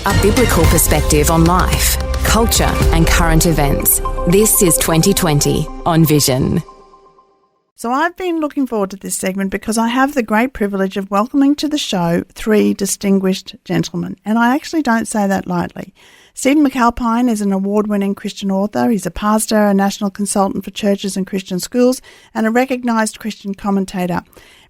a biblical perspective on life, culture and current events. This is 2020 on Vision. So I've been looking forward to this segment because I have the great privilege of welcoming to the show three distinguished gentlemen, and I actually don't say that lightly. Stephen McAlpine is an award-winning Christian author. He's a pastor, a national consultant for churches and Christian schools, and a recognised Christian commentator.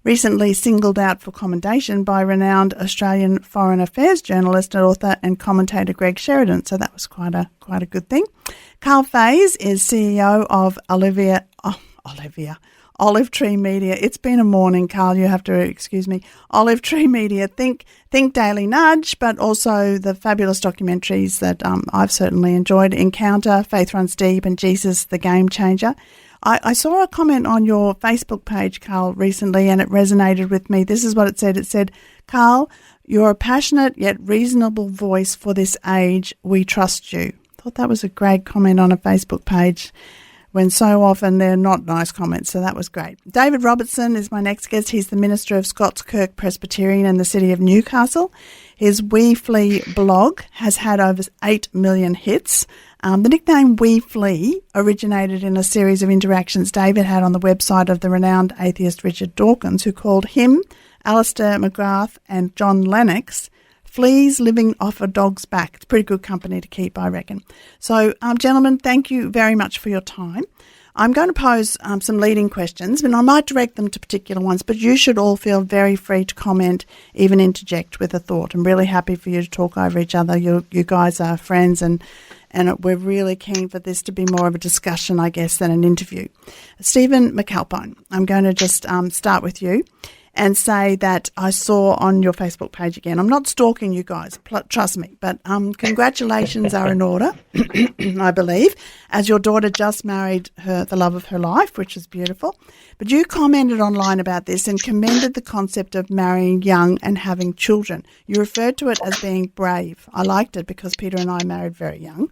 Recently singled out for commendation by renowned Australian Foreign Affairs journalist, author and commentator Greg Sheridan. So that was quite a good thing. Karl Faase is CEO of Olive Tree Media. It's been a morning, Karl, you have to excuse me. Olive Tree Media, think Daily Nudge, but also the fabulous documentaries that I've certainly enjoyed, Encounter, Faith Runs Deep, and Jesus, the Game Changer. I saw a comment on your Facebook page, Karl, recently, and it resonated with me. This is what it said. It said, Karl, you're a passionate yet reasonable voice for this age. We trust you. I thought that was a great comment on a Facebook page, when so often they're not nice comments, so that was great. David Robertson is my next guest. He's the minister of Scots Kirk Presbyterian in the city of Newcastle. His We Flee blog has had over 8 million hits. The nickname We Flee originated in a series of interactions David had on the website of the renowned atheist Richard Dawkins, who called him, Alistair McGrath and John Lennox fleas living off a dog's back. It's pretty good company to keep, I reckon. So, gentlemen, thank you very much for your time. I'm going to pose some leading questions, and I might direct them to particular ones, but you should all feel very free to comment, even interject with a thought. I'm really happy for you to talk over each other. You guys are friends, and we're really keen for this to be more of a discussion, I guess, than an interview. Stephen McAlpine, I'm going to just start with you and say that I saw on your Facebook page again, I'm not stalking you guys, trust me, but congratulations are in order, I believe, as your daughter just married the love of her life, which is beautiful. But you commented online about this and commended the concept of marrying young and having children. You referred to it as being brave. I liked it because Peter and I married very young.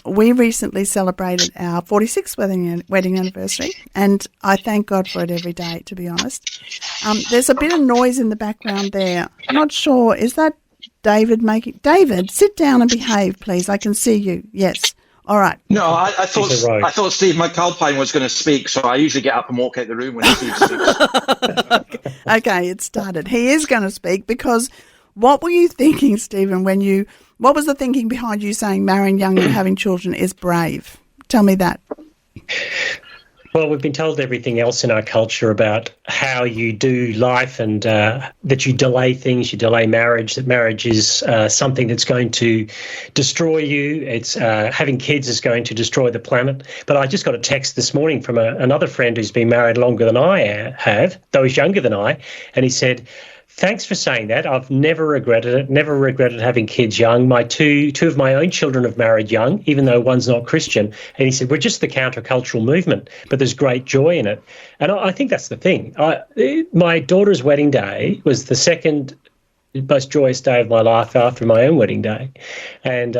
We recently celebrated our 46th wedding anniversary, and I thank God for it every day, to be honest. There's a bit of noise in the background there. I'm not sure. Is that David making... David, sit down and behave, please. I can see you. Yes. All right. No, I thought Steve McAlpine was going to speak, so I usually get up and walk out the room when Steve speaks. Okay, it started. He is going to speak because what were you thinking, Stephen, what was the thinking behind you saying marrying young and having children is brave? Tell me that. Well, we've been told everything else in our culture about how you do life and that you delay things, you delay marriage, that marriage is something that's going to destroy you. It's having kids is going to destroy the planet. But I just got a text this morning from another friend who's been married longer than I have, though he's younger than I, and he said, thanks for saying that. I've never regretted it, never regretted having kids young. My two of my own children have married young, even though one's not Christian. And he said, we're just the countercultural movement, but there's great joy in it. And I think that's the thing. My daughter's wedding day was the second most joyous day of my life after my own wedding day. And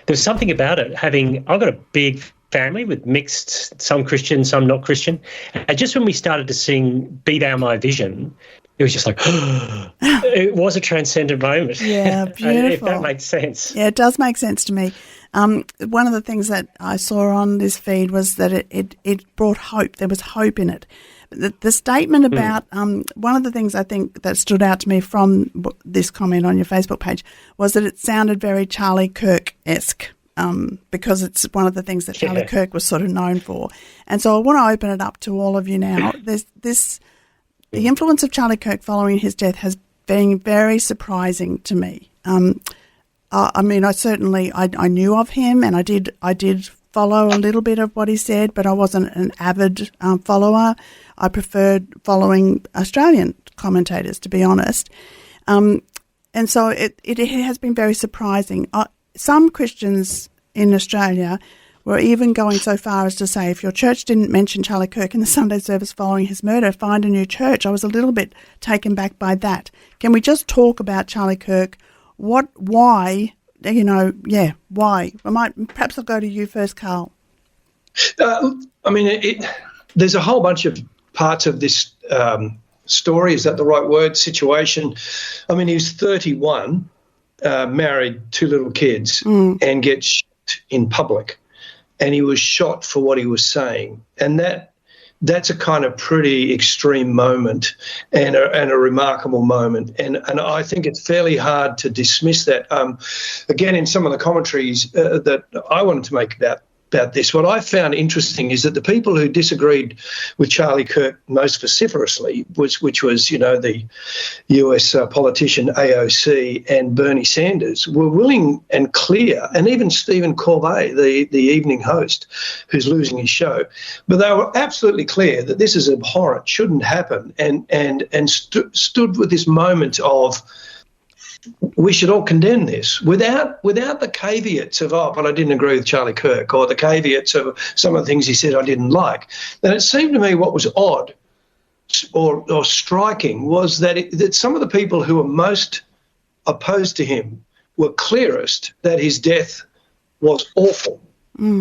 there's something about it. I've got a big family with mixed, some Christian, some not Christian. And just when we started to sing Be Thou My Vision, it was just like, it was a transcendent moment. Yeah, beautiful. If that makes sense. Yeah, it does make sense to me. One of the things that I saw on this feed was that it brought hope. There was hope in it. The statement about one of the things I think that stood out to me from this comment on your Facebook page was that it sounded very Charlie Kirk-esque. Because it's one of the things that Charlie Kirk was sort of known for. And so I want to open it up to all of you now. The influence of Charlie Kirk following his death has been very surprising to me. I mean, I knew of him, and I did follow a little bit of what he said, but I wasn't an avid follower. I preferred following Australian commentators, to be honest. And so it has been very surprising. Some Christians in Australia were even going so far as to say, if your church didn't mention Charlie Kirk in the Sunday service following his murder, find a new church. I was a little bit taken back by that. Can we just talk about Charlie Kirk? Why? Why? Perhaps I'll go to you first, Karl. There's a whole bunch of parts of this story, is that the right word, situation. I mean, he was 31 married 2 little kids and get shot in public, and he was shot for what he was saying, and that's a kind of pretty extreme moment and a remarkable moment. And I think it's fairly hard to dismiss that. Again, in some of the commentaries that I wanted to make about this, what I found interesting is that the people who disagreed with Charlie Kirk most vociferously, which was, the US politician AOC and Bernie Sanders, were willing and clear, and even Stephen Corbett, the evening host, who's losing his show, but they were absolutely clear that this is abhorrent, shouldn't happen, and stood with this moment of, we should all condemn this without the caveats of, but I didn't agree with Charlie Kirk, or the caveats of some of the things he said I didn't like. And it seemed to me what was odd or striking was that some of the people who were most opposed to him were clearest that his death was awful,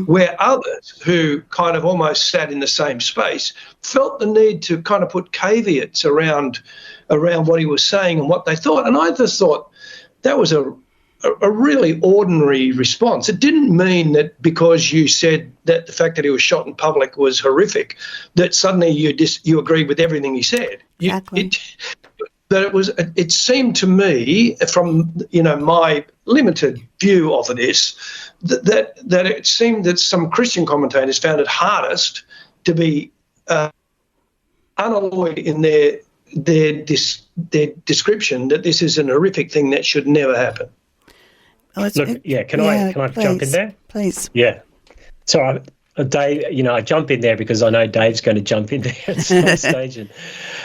where others who kind of almost sat in the same space felt the need to kind of put caveats around what he was saying and what they thought. And I just thought that was a really ordinary response. It didn't mean that because you said that the fact that he was shot in public was horrific, that suddenly you agreed with everything he said. Exactly. It seemed to me, from my limited view of this, that it seemed that some Christian commentators found it hardest to be unalloyed in their description that this is an horrific thing that should never happen. Can I jump in there? Please. Yeah. So, Dave, I jump in there because I know Dave's going to jump in there at some stage. And,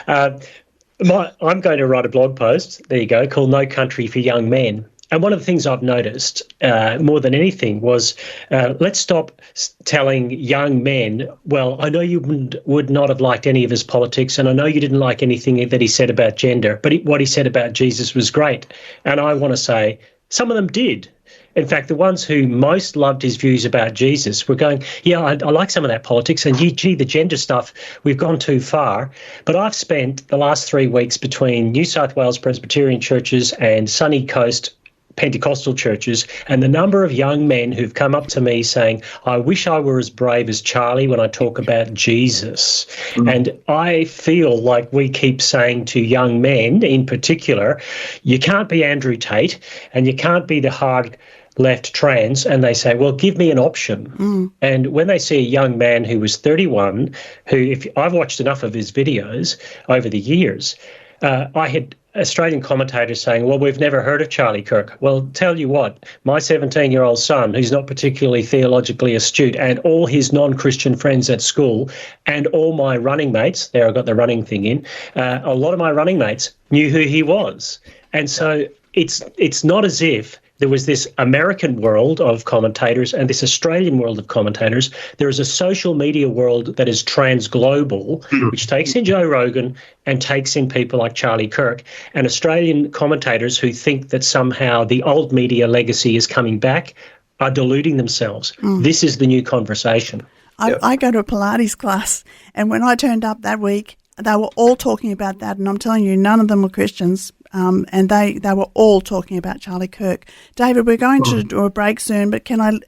I'm going to write a blog post, there you go, called No Country for Young Men. And one of the things I've noticed more than anything was let's stop telling young men, well, I know you would not have liked any of his politics, and I know you didn't like anything that he said about gender, but what he said about Jesus was great. And I want to say some of them did. In fact, the ones who most loved his views about Jesus were going, I like some of that politics, and the gender stuff, we've gone too far. But I've spent the last 3 weeks between New South Wales Presbyterian churches and Sunny Coast Pentecostal churches, and the number of young men who've come up to me saying, I wish I were as brave as Charlie when I talk about Jesus. And I feel like we keep saying to young men in particular, you can't be Andrew Tate and you can't be the hard left trans, and they say, well, give me an option. And when they see a young man who was 31, who, if I've watched enough of his videos over the years, I had Australian commentators saying, well, we've never heard of Charlie Kirk. Well, tell you what, my 17-year-old son, who's not particularly theologically astute, and all his non-Christian friends at school, and all my running mates, there I got the running thing in, a lot of my running mates knew who he was. And so it's not as if there was this American world of commentators and this Australian world of commentators. There is a social media world that is trans-global, which takes in Joe Rogan and takes in people like Charlie Kirk, and Australian commentators who think that somehow the old media legacy is coming back are deluding themselves. This is the new conversation. I go to a Pilates class, and when I turned up that week, they were all talking about that, and I'm telling you, none of them were Christians. And they were all talking about Charlie Kirk. David, we're going to do a break soon, but can I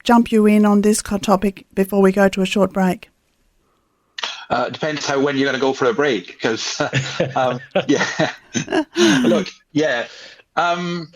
jump you in on this topic before we go to a short break? Depends when you're going to go for a break, because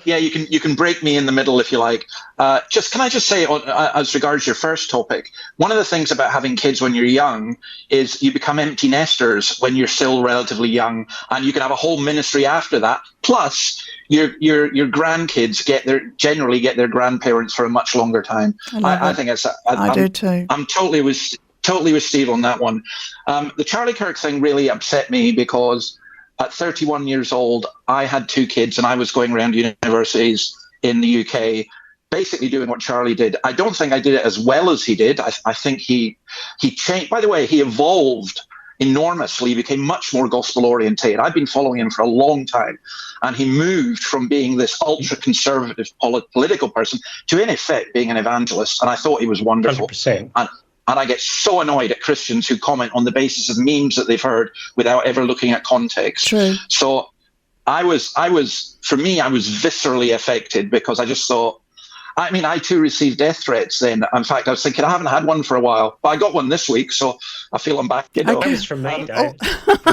you can break me in the middle if you like. Can I just say, as regards your first topic, one of the things about having kids when you're young is you become empty nesters when you're still relatively young, and you can have a whole ministry after that. Plus, your grandkids generally get their grandparents for a much longer time. I think it's. I do too. I'm totally with Steve on that one. The Charlie Kirk thing really upset me because at 31 years old, I had 2 kids and I was going around universities in the UK basically doing what Charlie did. I don't think I did it as well as he did. I think he changed. By the way, he evolved enormously. He became much more gospel-orientated. I've been following him for a long time, and he moved from being this ultra-conservative political person to, in effect, being an evangelist, and I thought he was wonderful. 100%. And I get so annoyed at Christians who comment on the basis of memes that they've heard without ever looking at context. True. So I was viscerally affected because I just thought, I mean, I too received death threats then. In fact, I was thinking, I haven't had one for a while, but I got one this week, so I feel I'm back. You know? That was from me, Dave.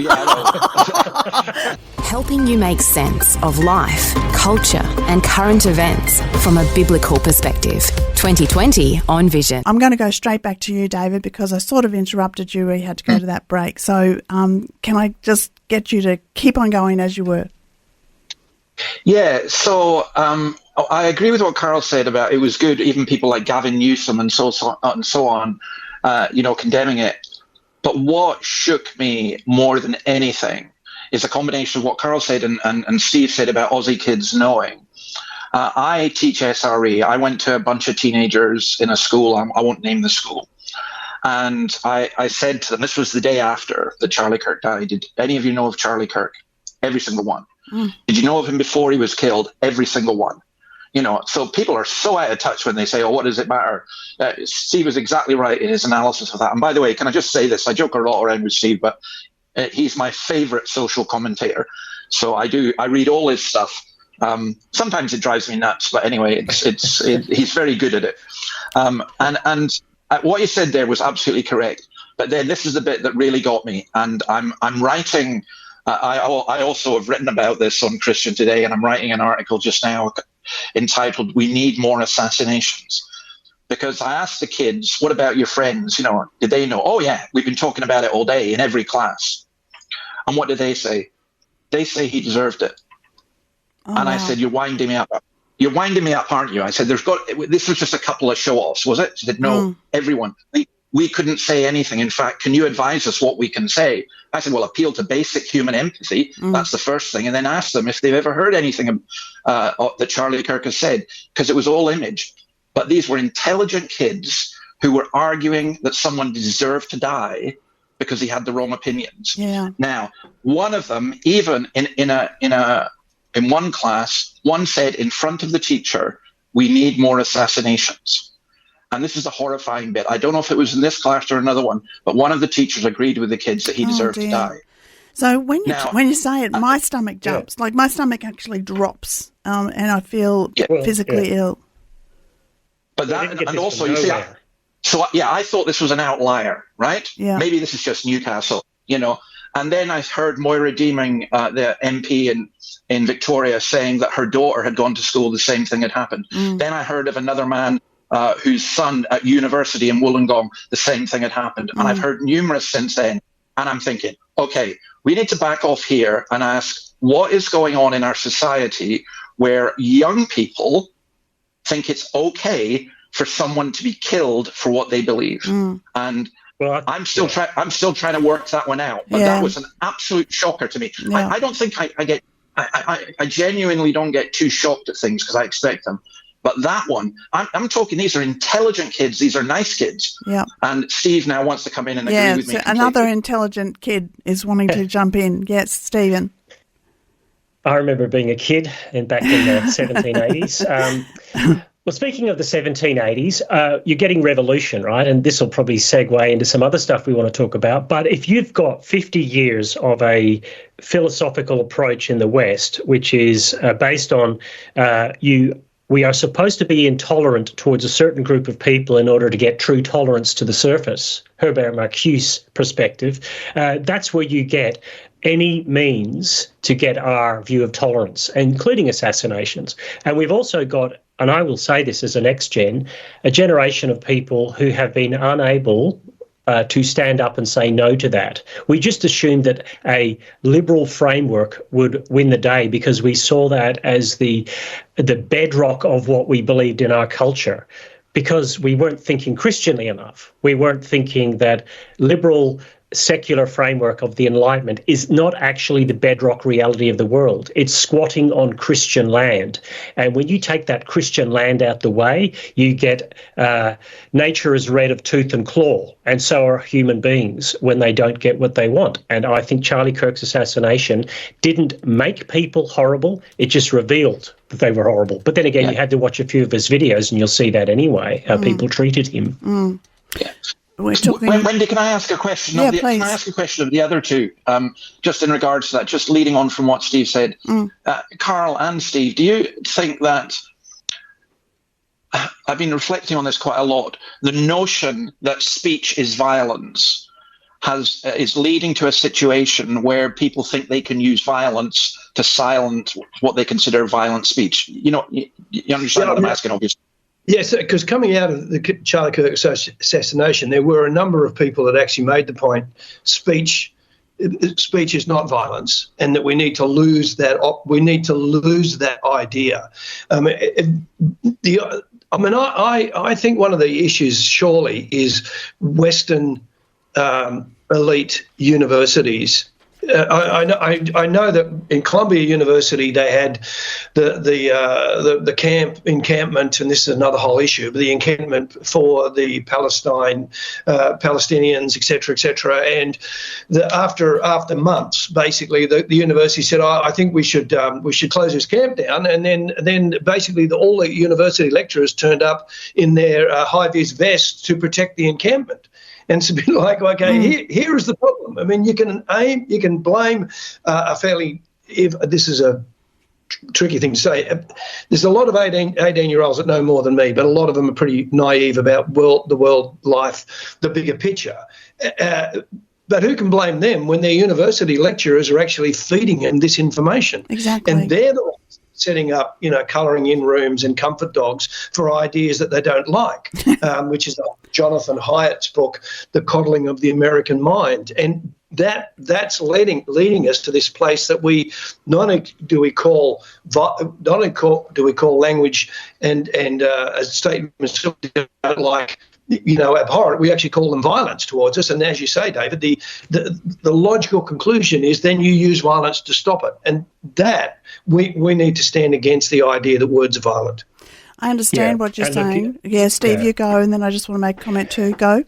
Yeah, I know. Helping you make sense of life, culture, and current events from a biblical perspective. 2020 on Vision. I'm going to go straight back to you, David, because I sort of interrupted you where you had to go to that break. So can I just get you to keep on going as you were? Yeah, so I agree with what Karl said about it was good, even people like Gavin Newsom and so on, condemning it. But what shook me more than anything is a combination of what Karl said and Steve said about Aussie kids knowing. I teach SRE. I went to a bunch of teenagers in a school. I won't name the school. And I said to them, this was the day after that Charlie Kirk died. Did any of you know of Charlie Kirk? Every single one. Did you know of him before he was killed? Every single one. So people are so out of touch when they say, oh, what does it matter? Steve was exactly right in his analysis of that. And by the way, can I just say this? I joke a lot around with Steve, but he's my favorite social commentator. So I read all his stuff. Sometimes it drives me nuts, but anyway, he's very good at it. And what you said there was absolutely correct. But then this is the bit that really got me. And I'm writing... I also have written about this on Christian Today, and I'm writing an article just now entitled "We Need More Assassinations," because I asked the kids, "What about your friends? Did they know?" "Oh yeah, we've been talking about it all day in every class." And what did they say? They say he deserved it. Oh, and wow. I said, "You're winding me up. You're winding me up, aren't you?" I said, "This was just a couple of show-offs, was it?" She said, "No, everyone." We couldn't say anything. In fact, can you advise us what we can say? I said, well, appeal to basic human empathy. That's the first thing. And then ask them if they've ever heard anything that Charlie Kirk has said, because it was all image. But these were intelligent kids who were arguing that someone deserved to die because he had the wrong opinions. Yeah. Now, one of them, even in one class, one said in front of the teacher, "We need more assassinations." And this is a horrifying bit. I don't know if it was in this class or another one, but one of the teachers agreed with the kids that he deserved to die. So when you say it, my stomach jumps. Yeah. Like my stomach actually drops, and I feel physically ill. But that, and also, you see, I thought this was an outlier, right? Yeah. Maybe this is just Newcastle, And then I heard Moira Deeming, the MP in Victoria, saying that her daughter had gone to school, the same thing had happened. Then I heard of another man whose son at university in Wollongong, the same thing had happened. And I've heard numerous since then. And I'm thinking, okay, we need to back off here and ask what is going on in our society where young people think it's okay for someone to be killed for what they believe. And I'm still trying to work that one out. But that was an absolute shocker to me. Yeah. I don't think I genuinely don't get too shocked at things because I expect them. But that one, I'm talking, these are intelligent kids. These are nice kids. Yeah. And Steve now wants to come in and agree with me. Yeah, another intelligent kid is wanting to jump in. Yes, Stephen. I remember being a kid back in the 1780s. Well, speaking of the 1780s, you're getting revolution, right? And this will probably segue into some other stuff we want to talk about. But if you've got 50 years of a philosophical approach in the West, which is based on we are supposed to be intolerant towards a certain group of people in order to get true tolerance to the surface, Herbert Marcuse's perspective, that's where you get any means to get our view of tolerance, including assassinations. And we've also got, and I will say this as an ex-gen, a generation of people who have been unable to stand up and say no to that. We just assumed that a liberal framework would win the day because we saw that as the bedrock of what we believed in our culture, because we weren't thinking Christianly enough. We weren't thinking that liberal secular framework of the Enlightenment is not actually the bedrock reality of the world. It's squatting on Christian land. And when you take that Christian land out the way, you get nature is red of tooth and claw, and so are human beings when they don't get what they want. And I think Charlie Kirk's assassination didn't make people horrible, it just revealed that they were horrible. But then again, you had to watch a few of his videos and you'll see that anyway, how people treated him. Yeah. we're talking. Wendy, can I ask a question? Please. Can I ask a question of the other two? Just in regards to that, just leading on from what Steve said, Karl and Steve, do you think that? I've been reflecting on this quite a lot. The notion that speech is violence is leading to a situation where people think they can use violence to silence what they consider violent speech. You understand what I'm asking, obviously. Yes, because coming out of the Charlie Kirk assassination, there were a number of people that actually made the point: speech is not violence, and that we need to lose that. We need to lose that idea. I think one of the issues surely is Western elite universities. I know that in Columbia University they had the encampment, and this is another whole issue, but the encampment for the Palestinians, etc., and after months, basically the university said, I think we should close this camp down, and then basically all the university lecturers turned up in their high-vis vests to protect the encampment. And it's a bit like, okay, here is the problem. I mean, you can blame if this is a tricky thing to say. There's a lot of 18-year-olds that know more than me, but a lot of them are pretty naive about the world life, the bigger picture. But who can blame them when their university lecturers are actually feeding them this information? Exactly. And they're the ones setting up, colouring in rooms and comfort dogs for ideas that they don't like, which is Jonathan Haidt's book, The Coddling of the American Mind. And that's leading us to this place that we not only do we call language and statements like abhorrent, we actually call them violence towards us. And as you say, David, the logical conclusion is then you use violence to stop it. And that we need to stand against the idea that words are violent. I understand what you're saying. Steve, you go, and then I just want to make a comment too. Go.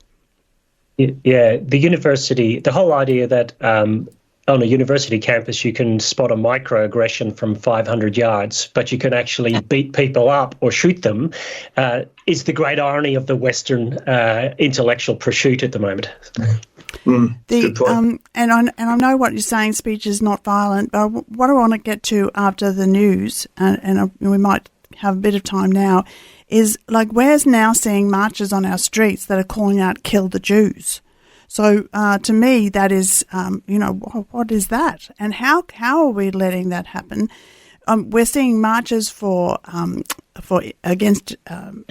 Yeah, the whole idea that on a university campus you can spot a microaggression from 500 yards, but you can actually beat people up or shoot them, is the great irony of the Western intellectual pursuit at the moment. Good point. And I know what you're saying, speech is not violent, but what I want to get to after the news, and we might have a bit of time now, is like we're now seeing marches on our streets that are calling out "Kill the Jews." So to me, that is, what is that, and how are we letting that happen? We're seeing marches for against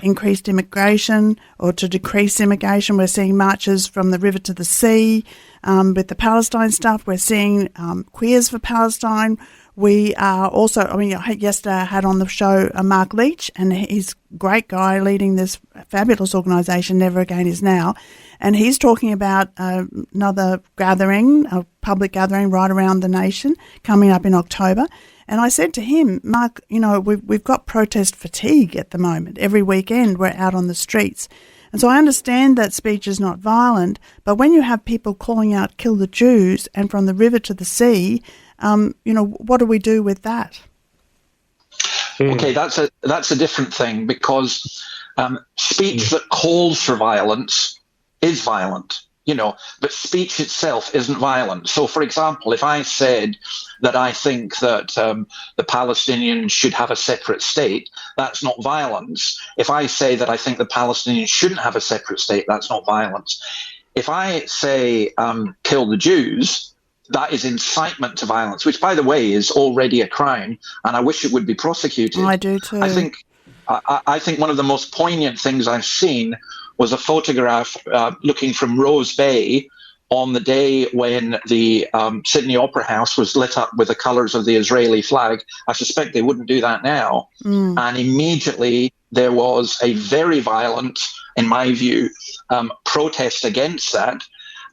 increased immigration or to decrease immigration. We're seeing marches from the river to the sea with the Palestine stuff. We're seeing Queers for Palestine. We are also, yesterday I had on the show Mark Leach, and he's a great guy leading this fabulous organisation, Never Again Is Now, and he's talking about another gathering, a public gathering right around the nation coming up in October. And I said to him, Mark, we've got protest fatigue at the moment. Every weekend we're out on the streets. And so I understand that speech is not violent, but when you have people calling out "Kill the Jews" and from the river to the sea, what do we do with that? Okay, that's a different thing, because speech that calls for violence is violent, but speech itself isn't violent. So, for example, if I said that I think that the Palestinians should have a separate state, that's not violence. If I say that I think the Palestinians shouldn't have a separate state, that's not violence. If I say "kill the Jews," that is incitement to violence, which, by the way, is already a crime, and I wish it would be prosecuted. I do too. I think one of the most poignant things I've seen was a photograph looking from Rose Bay on the day when the Sydney Opera House was lit up with the colours of the Israeli flag. I suspect they wouldn't do that now. And immediately there was a very violent, in my view, protest against that.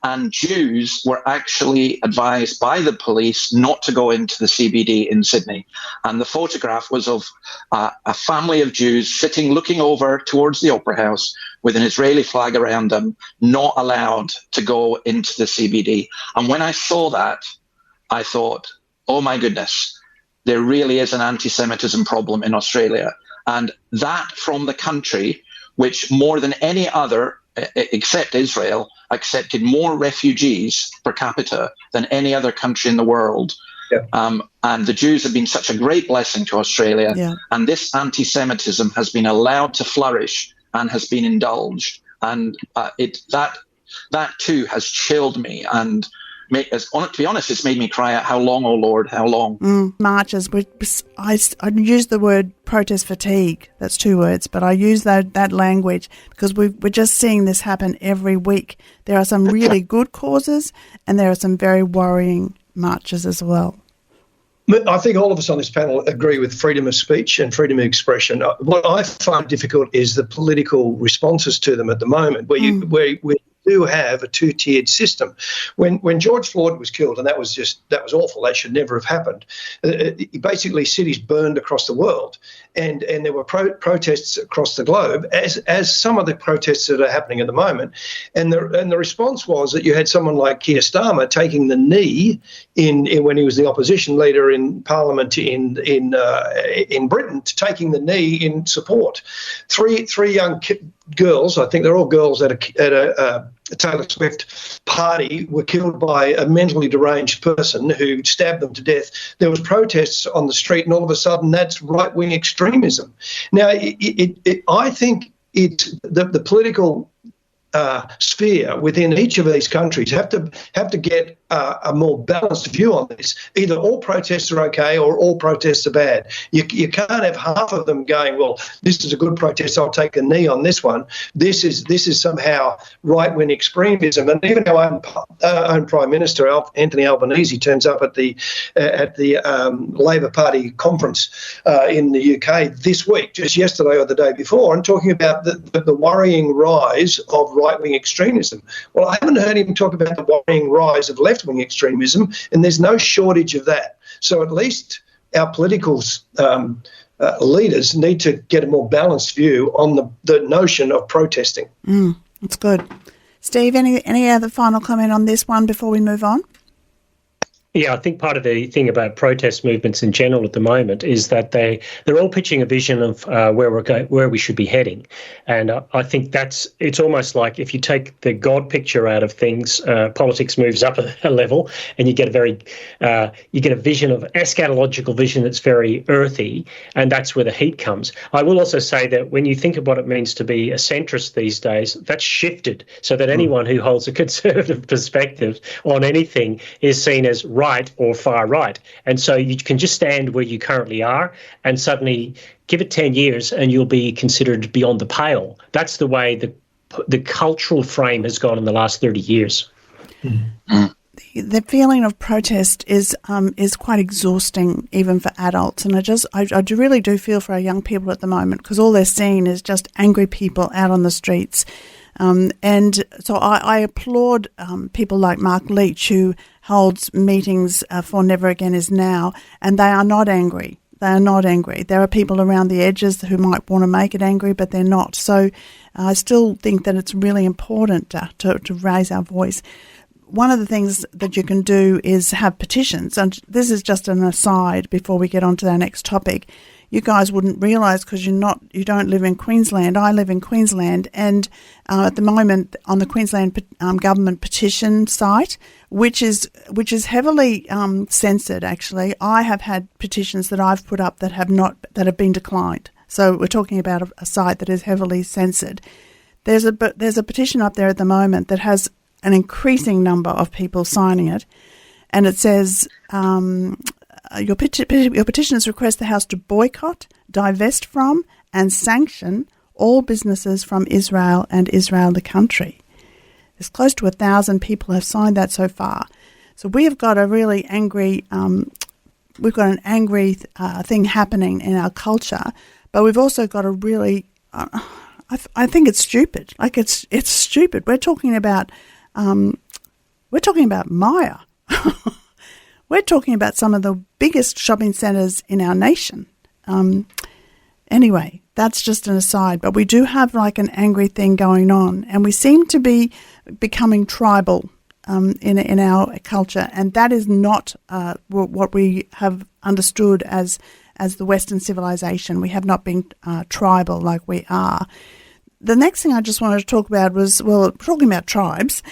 And Jews were actually advised by the police not to go into the CBD in Sydney. And the photograph was of a family of Jews sitting, looking over towards the Opera House with an Israeli flag around them, not allowed to go into the CBD. And when I saw that, I thought, oh my goodness, there really is an anti-Semitism problem in Australia. And that from the country which more than any other except Israel, accepted more refugees per capita than any other country in the world. Yeah. And the Jews have been such a great blessing to Australia. Yeah. And this anti-Semitism has been allowed to flourish and has been indulged. And that too has chilled me. And to be honest, it's made me cry out, how long, oh Lord, how long? Marches. I use the word protest fatigue. That's 2 words, but I use that language because we're just seeing this happen every week. There are some really good causes and there are some very worrying marches as well. I think all of us on this panel agree with freedom of speech and freedom of expression. What I find difficult is the political responses to them at the moment, where we do have a two-tiered system. When George Floyd was killed, and that was awful. That should never have happened. Basically, cities burned across the world, and there were protests across the globe, as some of the protests that are happening at the moment. And the response was that you had someone like Keir Starmer taking the knee in when he was the opposition leader in Parliament in Britain, taking the knee in support. Three young girls, I think they're all girls at a Taylor Swift party, were killed by a mentally deranged person who stabbed them to death. There was protests on the street, and all of a sudden that's right-wing extremism. Now, I think the political sphere within each of these countries have to get a more balanced view on this. Either all protests are okay or all protests are bad. You can't have half of them going, well, this is a good protest, I'll take a knee on this one. This is somehow right-wing extremism. And even our own Prime Minister, Anthony Albanese, turns up at the Labor Party conference in the UK this week, just yesterday or the day before, and talking about the worrying rise of right-wing extremism. Well, I haven't heard him talk about the worrying rise of left-wing extremism, and there's no shortage of that. So at least our political leaders need to get a more balanced view on the notion of protesting. That's good. Steve, any other final comment on this one before we move on? Yeah, I think part of the thing about protest movements in general at the moment is that they're all pitching a vision of where we should be heading, and I think it's almost like if you take the God picture out of things, politics moves up a level, and you get a vision of eschatological vision that's very earthy, and that's where the heat comes. I will also say that when you think of what it means to be a centrist these days, that's shifted so that anyone who holds a conservative perspective on anything is seen as right or far right. And so you can just stand where you currently are and suddenly give it 10 years and you'll be considered beyond the pale. That's the way the cultural frame has gone in the last 30 years. The feeling of protest is quite exhausting even for adults, and I really do feel for our young people at the moment, because all they're seeing is just angry people out on the streets. And so I applaud people like Mark Leach, who holds meetings for Never Again Is Now, and they are not angry. They are not angry. There are people around the edges who might want to make it angry, but they're not. So I still think that it's really important to raise our voice. One of the things that you can do is have petitions, and this is just an aside before we get on to our next topic. You guys wouldn't realise because you don't live in Queensland. I live in Queensland, and at the moment on the Queensland government petition site, which is heavily censored. Actually, I have had petitions that I've put up that have been declined. So we're talking about a site that is heavily censored. There's a petition up there at the moment that has an increasing number of people signing it, and it says. Your petitioners request the House to boycott, divest from and sanction all businesses from Israel and Israel the country. There's close to 1,000 people have signed that so far. So we have got a really angry, thing happening in our culture, but we've also got a really, I think it's stupid. Like it's stupid. We're talking about Maya. We're talking about some of the biggest shopping centres in our nation. Anyway, that's just an aside. But we do have like an angry thing going on, and we seem to be becoming tribal in our culture, and that is not what we have understood as the Western civilization. We have not been tribal like we are. The next thing I just wanted to talk about was, well, talking about tribes,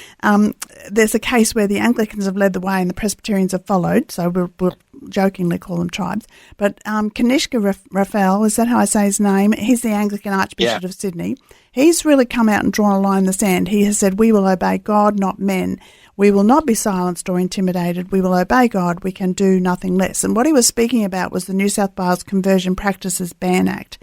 there's a case where the Anglicans have led the way and the Presbyterians have followed, so we'll jokingly call them tribes. But Kanishka Raphael, is that how I say his name? He's the Anglican Archbishop of Sydney. He's really come out and drawn a line in the sand. He has said, we will obey God, not men. We will not be silenced or intimidated. We will obey God. We can do nothing less. And what he was speaking about was the New South Wales Conversion Practices Ban Act.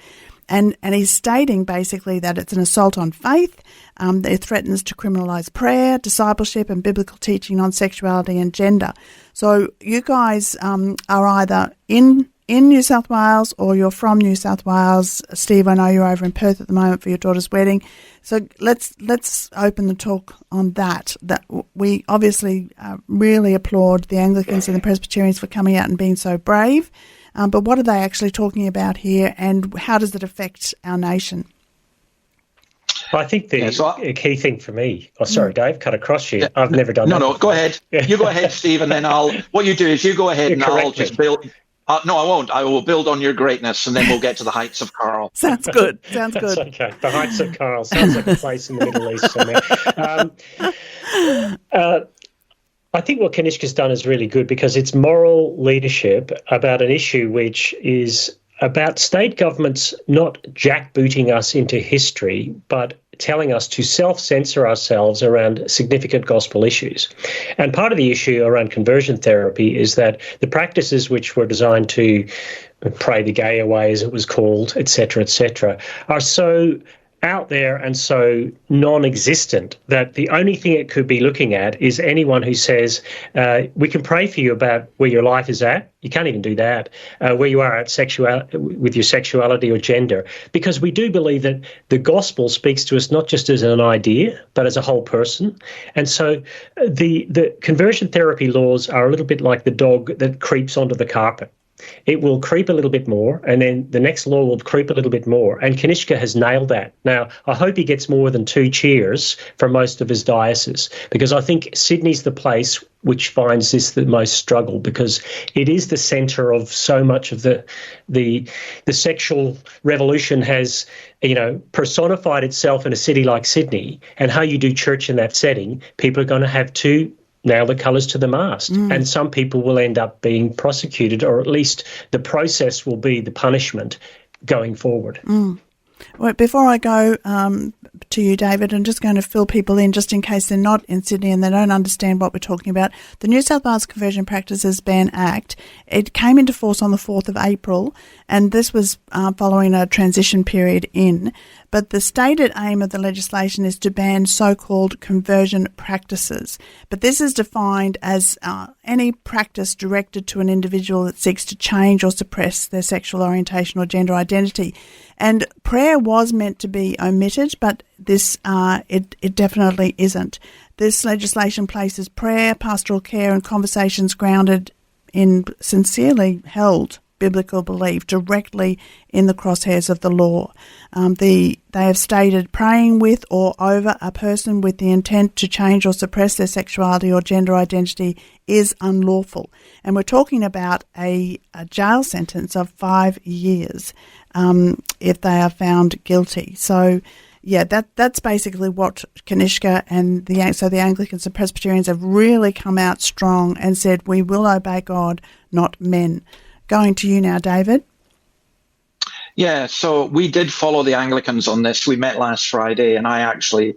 And he's stating basically that it's an assault on faith. It threatens to criminalise prayer, discipleship and biblical teaching on sexuality and gender. So you guys are either in New South Wales or you're from New South Wales. Steve, I know you're over in Perth at the moment for your daughter's wedding. So let's open the talk on that. That we obviously really applaud the Anglicans and the Presbyterians for coming out and being so brave. But what are they actually talking about here, and how does it affect our nation? Well, I think the key thing for me... Oh, sorry, Dave, cut across you. I've never done that. No, go ahead. You go ahead, Steve, and then what you do is you go ahead and I'll just build... no, I won't. I will build on your greatness, and then we'll get to the heights of Karl. Sounds good. Sounds good. Okay. The heights of Karl. Sounds like a place in the Middle East somewhere. I think what Kanishka's done is really good because it's moral leadership about an issue which is about state governments not jackbooting us into history, but telling us to self-censor ourselves around significant gospel issues. And part of the issue around conversion therapy is that the practices which were designed to pray the gay away, as it was called, et cetera, are so out there and so non-existent that the only thing it could be looking at is anyone who says, we can pray for you about where your life is at. You can't even do that, where you are at with your sexuality or gender, because we do believe that the gospel speaks to us not just as an idea, but as a whole person. And so the conversion therapy laws are a little bit like the dog that creeps onto the carpet. It will creep a little bit more, and then the next law will creep a little bit more. And Kanishka has nailed that. Now, I hope he gets more than 2 cheers from most of his diocese, because I think Sydney's the place which finds this the most struggle, because it is the centre of so much of the sexual revolution has, personified itself in a city like Sydney. And how you do church in that setting, people are going to have to nail the colours to the mast. And some people will end up being prosecuted, or at least the process will be the punishment going forward. Well, before I go to you, David, I'm just going to fill people in just in case they're not in Sydney and they don't understand what we're talking about. The New South Wales Conversion Practices Ban Act, it came into force on the 4th of April, and this was following a transition period in. But the stated aim of the legislation is to ban so-called conversion practices. But this is defined as any practice directed to an individual that seeks to change or suppress their sexual orientation or gender identity. And prayer was meant to be omitted, but this it definitely isn't. This legislation places prayer, pastoral care and conversations grounded in sincerely held biblical belief directly in the crosshairs of the law. They have stated praying with or over a person with the intent to change or suppress their sexuality or gender identity is unlawful. And we're talking about a jail sentence of 5 years if they are found guilty. So, yeah, that's basically what Kanishka and the Anglicans and Presbyterians have really come out strong and said, we will obey God, not men. Going to you now, David. Yeah, so we did follow the Anglicans on this. We met last Friday, and I actually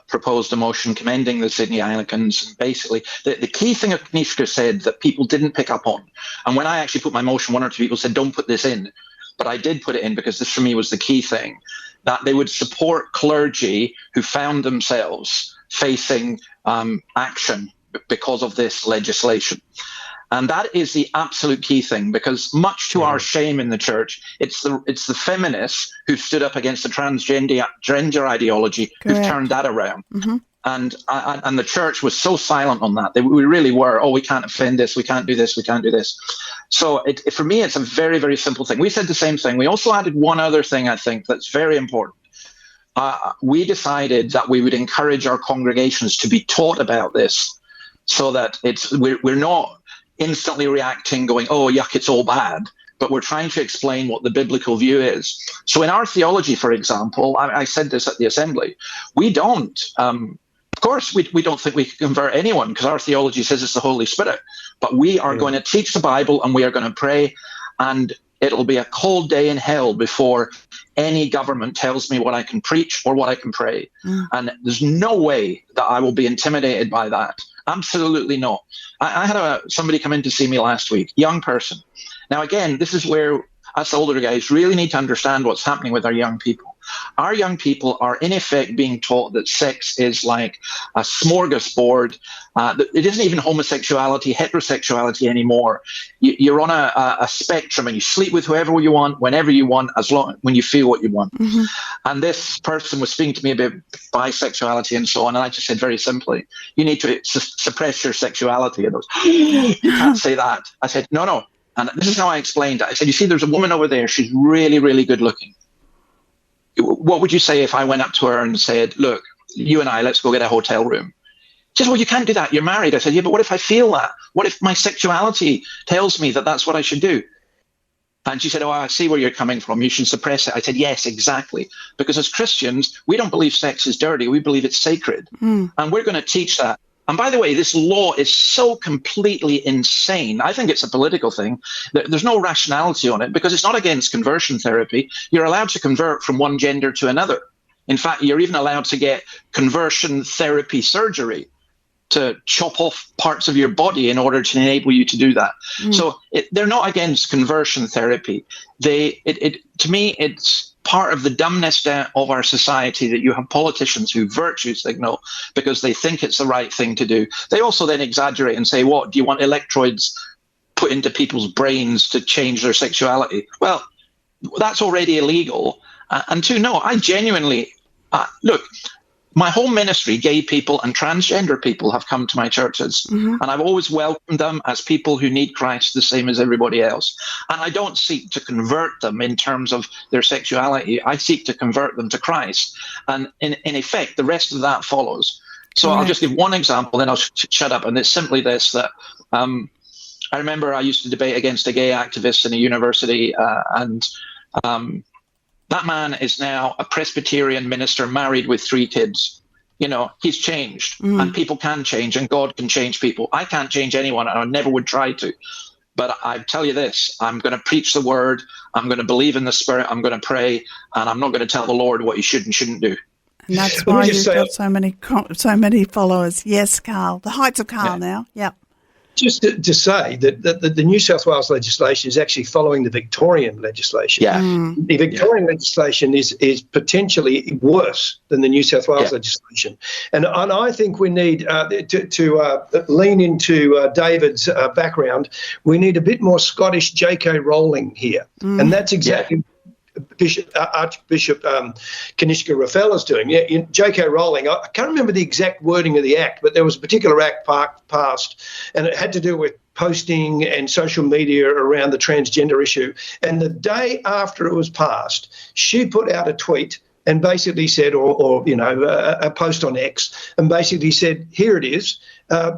proposed a motion commending the Sydney Anglicans. Basically, the key thing that Kanishka said that people didn't pick up on, and when I actually put my motion, 1 or 2 people said, don't put this in. But I did put it in because this, for me, was the key thing, that they would support clergy who found themselves facing action because of this legislation. And that is the absolute key thing, because much to our shame in the church, it's the feminists who stood up against the transgender ideology who've turned that around. Mm-hmm. And the church was so silent on that. We really were, we can't offend this, we can't do this, we can't do this. So for me, it's a very, very simple thing. We said the same thing. We also added one other thing, I think, that's very important. We decided that we would encourage our congregations to be taught about this, so that we're not instantly reacting, going, oh, yuck, it's all bad. but we're trying to explain what the biblical view is. So in our theology, for example, I said this at the assembly, we don't, of course, we don't think we can convert anyone because our theology says it's the Holy Spirit, but we are going to teach the Bible and we are going to pray, and it'll be a cold day in hell before any government tells me what I can preach or what I can pray. And there's no way that I will be intimidated by that. Absolutely not. I had somebody come in to see me last week, young person. Now, again, this is where us older guys really need to understand what's happening with our young people. Our young people are, in effect, being taught that sex is like a smorgasbord. It isn't even homosexuality, heterosexuality anymore. You're on a spectrum, and you sleep with whoever you want, whenever you want, as long when you feel what you want. And this person was speaking to me about bisexuality and so on, and I just said very simply, you need to suppress your sexuality. And those, you can't say that. I said, no. And this is how I explained it. I said, you see, there's a woman over there. She's really, really good looking. What would you say if I went up to her and said, look, you and I, let's go get a hotel room? She said, well, you can't do that. You're married. I said, yeah, but what if I feel that? What if my sexuality tells me that that's what I should do? And she said, oh, I see where you're coming from. You should suppress it. I said, yes, exactly. Because as Christians, we don't believe sex is dirty. We believe it's sacred. And we're going to teach that. And by the way, this law is so completely insane. I think it's a political thing. There's no rationality on it because it's not against conversion therapy. You're allowed to convert from one gender to another. In fact, you're even allowed to get conversion therapy surgery to chop off parts of your body in order to enable you to do that. So they're not against conversion therapy. To me, it's part of the dumbness of our society that you have politicians who virtue signal because they think it's the right thing to do. They also then exaggerate and say, what, do you want electrodes put into people's brains to change their sexuality? Well, that's already illegal. And two, no, I genuinely, look, my whole ministry, gay people and transgender people have come to my churches, and I've always welcomed them as people who need Christ the same as everybody else. And I don't seek to convert them in terms of their sexuality. I seek to convert them to Christ. And in effect, the rest of that follows. So I'll just give one example, then I'll shut up. And it's simply this, that I remember I used to debate against a gay activist in a university, and that man is now a Presbyterian minister married with 3 kids. You know, he's changed, and people can change, and God can change people. I can't change anyone, and I never would try to. But I tell you this, I'm going to preach the word, I'm going to believe in the Spirit, I'm going to pray, and I'm not going to tell the Lord what he should and shouldn't do. And that's why you've got so many followers. Yes, Karl. The heights of Karl now. Yep. Just to say that the New South Wales legislation is actually following the Victorian legislation. The Victorian legislation is potentially worse than the New South Wales legislation. And I think we need to lean into David's background. We need a bit more Scottish J.K. Rowling here. And that's exactly Archbishop Kanishka Raphael is doing. J.K. Rowling, I can't remember the exact wording of the act, but there was a particular act passed, and it had to do with posting and social media around the transgender issue. And the day after it was passed, she put out a tweet and basically said, or a post on X, and basically said, here it is,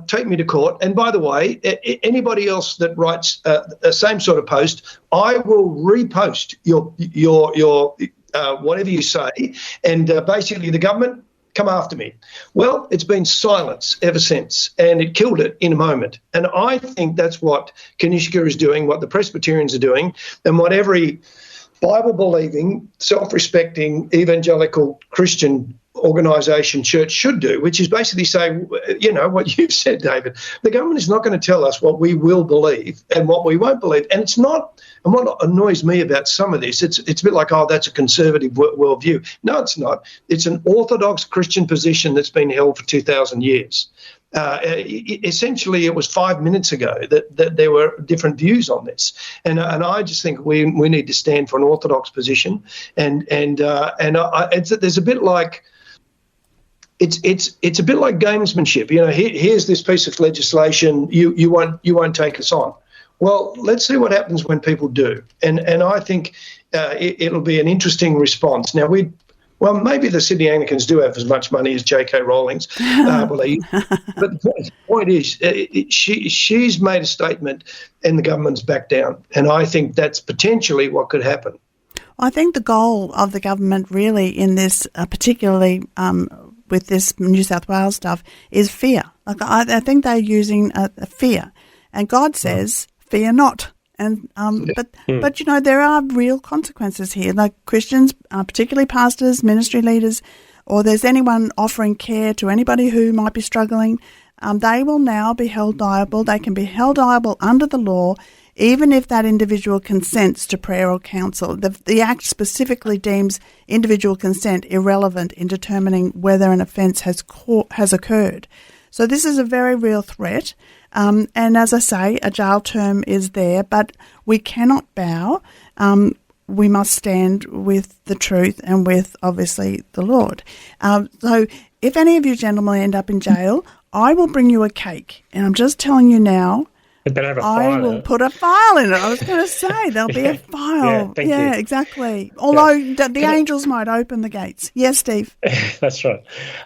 take me to court. And by the way, anybody else that writes the same sort of post, I will repost your whatever you say, and basically the government, come after me. Well, it's been silence ever since, and it killed it in a moment. And I think that's what Kanishka is doing, what the Presbyterians are doing, and what every Bible-believing, self-respecting, evangelical Christian organisation, church should do, which is basically say, what you said, David, the government is not going to tell us what we will believe and what we won't believe. And it's not, and what annoys me about some of this, it's a bit like, oh, that's a conservative worldview. No, it's not. It's an orthodox Christian position that's been held for 2,000 years. Essentially, it was 5 minutes ago that there were different views on this, and I just think we need to stand for an orthodox position, and there's a bit like it's a bit like gamesmanship. Here's this piece of legislation, you won't take us on. Well, let's see what happens when people do, and I think it'll be an interesting response. Now Well, maybe the Sydney Anglicans do have as much money as J.K. Rowling's. But the point is, she's made a statement and the government's backed down. And I think that's potentially what could happen. I think the goal of the government really in this, particularly with this New South Wales stuff, is fear. Like I think they're using a fear. And God says, fear not. And but you know, there are real consequences here. Like Christians, particularly pastors, ministry leaders, or there's anyone offering care to anybody who might be struggling, they will now be held liable. They can be held liable under the law, even if that individual consents to prayer or counsel. The Act specifically deems individual consent irrelevant in determining whether an offence has occurred. So this is a very real threat. And as I say, a jail term is there, but we cannot bow. We must stand with the truth and with, obviously, the Lord. So if any of you gentlemen end up in jail, I will bring you a cake. And I'm just telling you now, I will put a file in it. I was going to say, there'll be a file. Yeah, exactly. Although the angels might open the gates. Yes, Steve? That's right.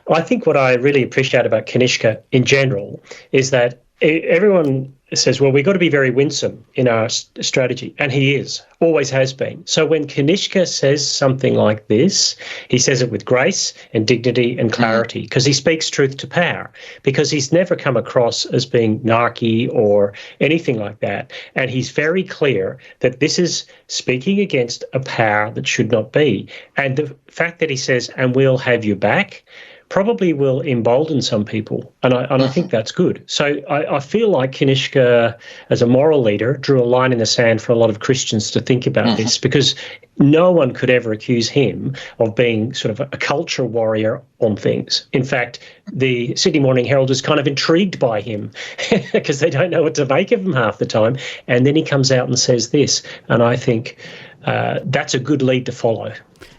Well, I think what I really appreciate about Kanishka in general is that everyone says, well, we've got to be very winsome in our strategy. And he is, always has been. So when Kanishka says something like this, he says it with grace and dignity and clarity because he speaks truth to power, because he's never come across as being narky or anything like that. And he's very clear that this is speaking against a power that should not be. And the fact that he says, and we'll have you back, probably will embolden some people, and I think that's good. So I feel like Kanishka, as a moral leader, drew a line in the sand for a lot of Christians to think about this, because no one could ever accuse him of being sort of a culture warrior on things. In fact, the Sydney Morning Herald is kind of intrigued by him because they don't know what to make of him half the time, and then he comes out and says this, and I think that's a good lead to follow.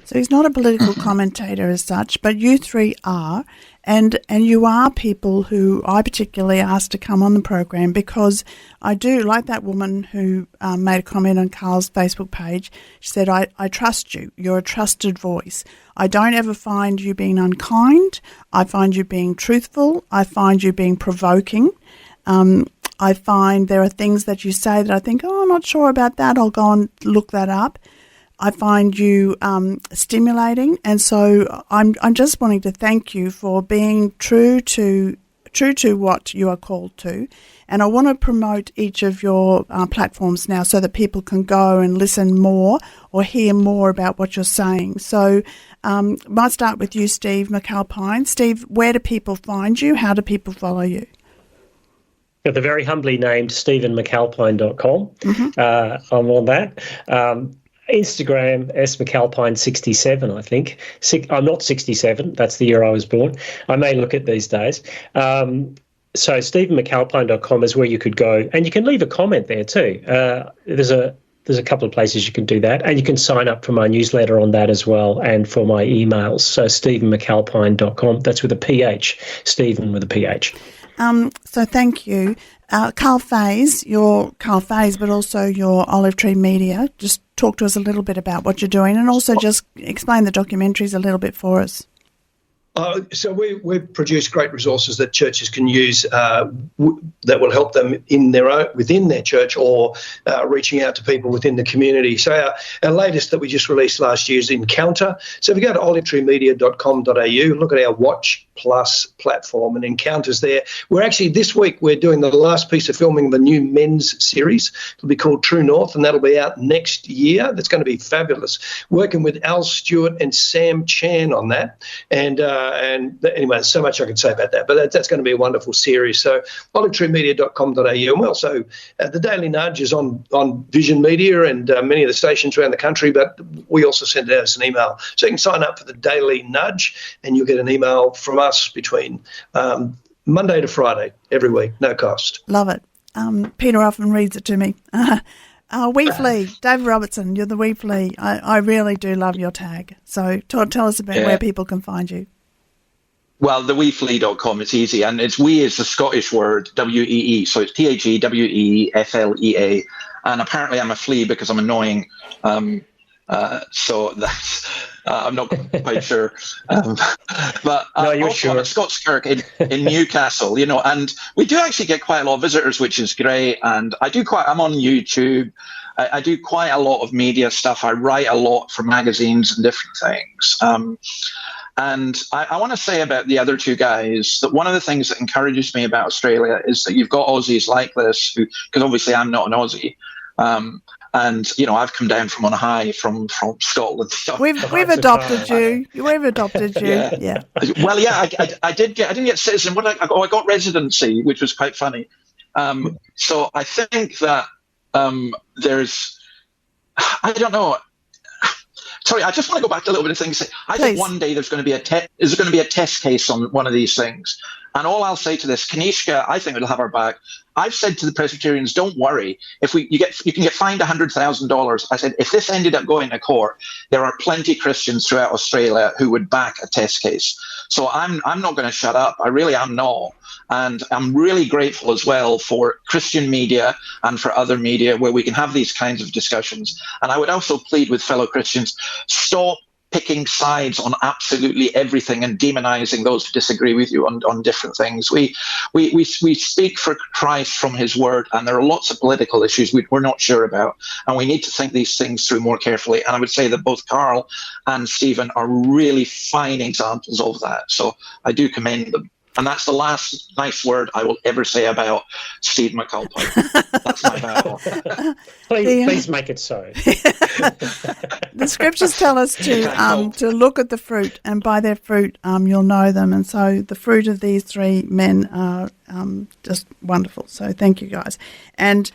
So he's not a political commentator as such, but you three are, and you are people who I particularly asked to come on the program because I do, like that woman who made a comment on Karl's Facebook page. She said, I trust you. You're a trusted voice. I don't ever find you being unkind. I find you being truthful. I find you being provoking. I find there are things that you say that I think, I'm not sure about that. I'll go and look that up. I find you stimulating, and so I'm just wanting to thank you for being true to what you are called to, and I want to promote each of your platforms now so that people can go and listen more or hear more about what you're saying. So might start with you, Steve McAlpine. Steve, where do people find you? How do people follow you? The very humbly named StephenMcAlpine.com. I'm on that. Instagram, smcalpine67, I think. I'm not 67. That's the year I was born. I may look at these days. So StephenMcAlpine.com is where you could go. And you can leave a comment there too. There's a couple of places you can do that. And you can sign up for my newsletter on that as well and for my emails. So StephenMcAlpine.com. That's with a PH. Stephen with a PH. So thank you. Karl Faase, your Karl Faase, but also your Olive Tree Media. Just talk to us a little bit about what you're doing and also just explain the documentaries a little bit for us. So we've produced great resources that churches can use that will help them within their church or reaching out to people within the community. So our latest that we just released last year is Encounter. So if you go to olivetreemedia.com.au, look at our Watch Plus platform and Encounters there. We're actually, this week, we're doing the last piece of filming of a new men's series. It'll be called True North, and that'll be out next year. That's going to be fabulous. Working with Al Stewart and Sam Chan on that. And anyway, there's so much I could say about that, but that's going to be a wonderful series. So olivetreemedia.com.au, and we also, the Daily Nudge is on Vision Media and many of the stations around the country, but we also send out as an email. So you can sign up for the Daily Nudge and you'll get an email from us between Monday to Friday every week, no cost. Love it. Peter often reads it to me. Weefly, David Robertson, you're the Weefly. I really do love your tag. So tell us about where people can find you. Well, the weeflea.com is easy, and it's we is the Scottish word, W-E-E, so it's THEWEFLEA, and apparently I'm a flea because I'm annoying, so I'm not quite sure. But No, you're also sure. I'm at Scottskirk in Newcastle, and we do actually get quite a lot of visitors, which is great. And I'm on YouTube. I do quite a lot of media stuff. I write a lot for magazines and different things. And I want to say about the other two guys that one of the things that encourages me about Australia is that you've got Aussies like this, because obviously I'm not an Aussie. And I've come down from on high from Scotland. So. We've adopted you. We've adopted you. Yeah. Well, yeah, I didn't get citizen. I got residency, which was quite funny. So I think that there's, I don't know. Sorry, I just want to go back to a little bit of things. I think one day there's going to be a test case on one of these things. And all I'll say to this, Kanishka, I think it'll have our back. I've said to the Presbyterians, don't worry. If you can get fined $100,000. I said, if this ended up going to court, there are plenty of Christians throughout Australia who would back a test case. So I'm not going to shut up. I really am not. And I'm really grateful as well for Christian media and for other media where we can have these kinds of discussions. And I would also plead with fellow Christians, stop picking sides on absolutely everything and demonizing those who disagree with you on different things. We speak for Christ from his word, and there are lots of political issues we're not sure about, and we need to think these things through more carefully. And I would say that both Karl and Stephen are really fine examples of that. So I do commend them. And that's the last nice word I will ever say about Steve McAlpine. That's my vow. Please make it so. The scriptures tell us to look at the fruit, and by their fruit you'll know them. And so the fruit of these three men are just wonderful. So thank you, guys. And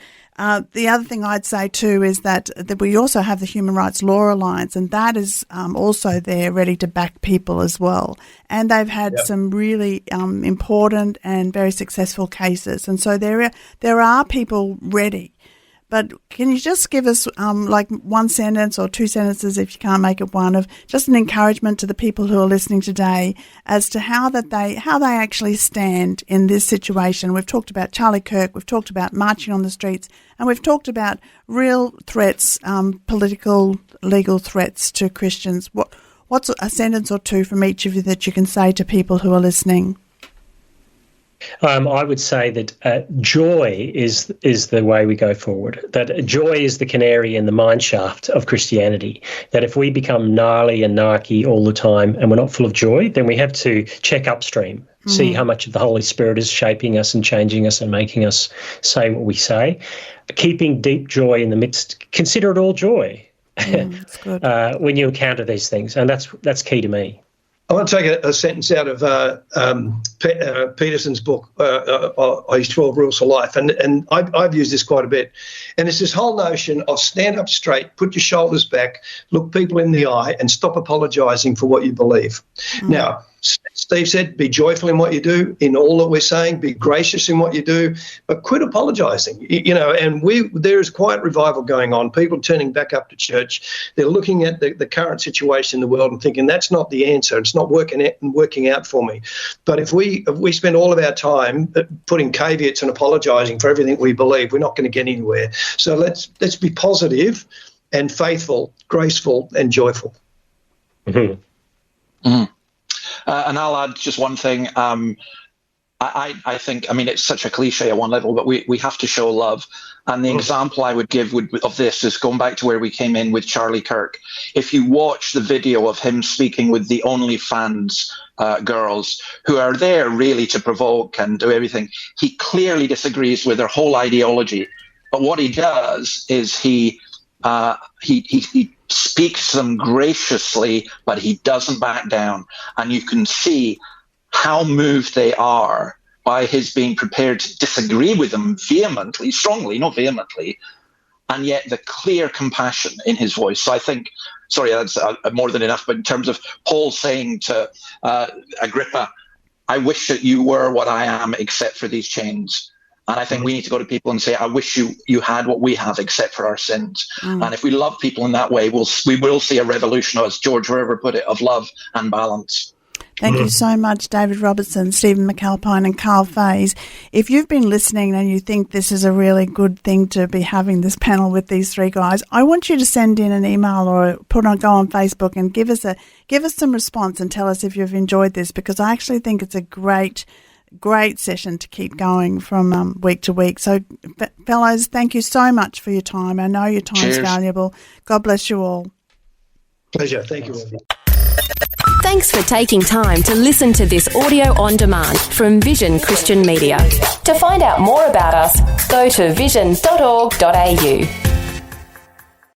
the other thing I'd say too is that we also have the Human Rights Law Alliance, and that is also there ready to back people as well. And they've had some really important and very successful cases, and so there are people ready. But can you just give us like one sentence or two sentences, if you can't make it one, of just an encouragement to the people who are listening today as to how they actually stand in this situation? We've talked about Charlie Kirk, we've talked about marching on the streets, and we've talked about real threats, political, legal threats to Christians. What's a sentence or two from each of you that you can say to people who are listening? I would say that joy is the way we go forward. That joy is the canary in the mine shaft of Christianity. That if we become gnarly and narky all the time and we're not full of joy, then we have to check upstream, see how much of the Holy Spirit is shaping us and changing us and making us say what we say. Keeping deep joy in the midst, consider it all joy That's good. When you encounter these things, and that's key to me. I want to take a sentence out of Peterson's book, his 12 Rules for Life, and I've used this quite a bit. And it's this whole notion of stand up straight, put your shoulders back, look people in the eye, and stop apologising for what you believe. Now, Steve said, be joyful in what you do, in all that we're saying, be gracious in what you do, but quit apologising. And there is quite revival going on, people turning back up to church. They're looking at the current situation in the world and thinking that's not the answer. It's not working out for me. But if we spend all of our time putting caveats and apologising for everything we believe, we're not going to get anywhere. So let's be positive and faithful, graceful and joyful. Mm-hmm. Mm-hmm. And I'll add just one thing. I think, it's such a cliche at one level, but we have to show love. And the example I would give of this is going back to where we came in with Charlie Kirk. If you watch the video of him speaking with the OnlyFans girls who are there really to provoke and do everything, he clearly disagrees with their whole ideology. But what he does is he speaks to them graciously, but he doesn't back down. And you can see how moved they are by his being prepared to disagree with them vehemently, strongly, not vehemently, and yet the clear compassion in his voice. So I think, sorry, that's more than enough, but in terms of Paul saying to Agrippa, I wish that you were what I am except for these chains. And I think we need to go to people and say, I wish you had what we have except for our sins. And if we love people in that way, we will see a revolution, as George Verver put it, of love and balance. Thank you so much, David Robertson, Stephen McAlpine and Karl Faase. If you've been listening and you think this is a really good thing to be having this panel with these three guys, I want you to send in an email or go on Facebook and give us some response and tell us if you've enjoyed this, because I actually think it's a great session to keep going from week to week. So, fellows, thank you so much for your time. I know your time is valuable. God bless you all. Pleasure. Thank you, Wendy. Thanks for taking time to listen to this audio on demand from Vision Christian Media. To find out more about us, go to vision.org.au.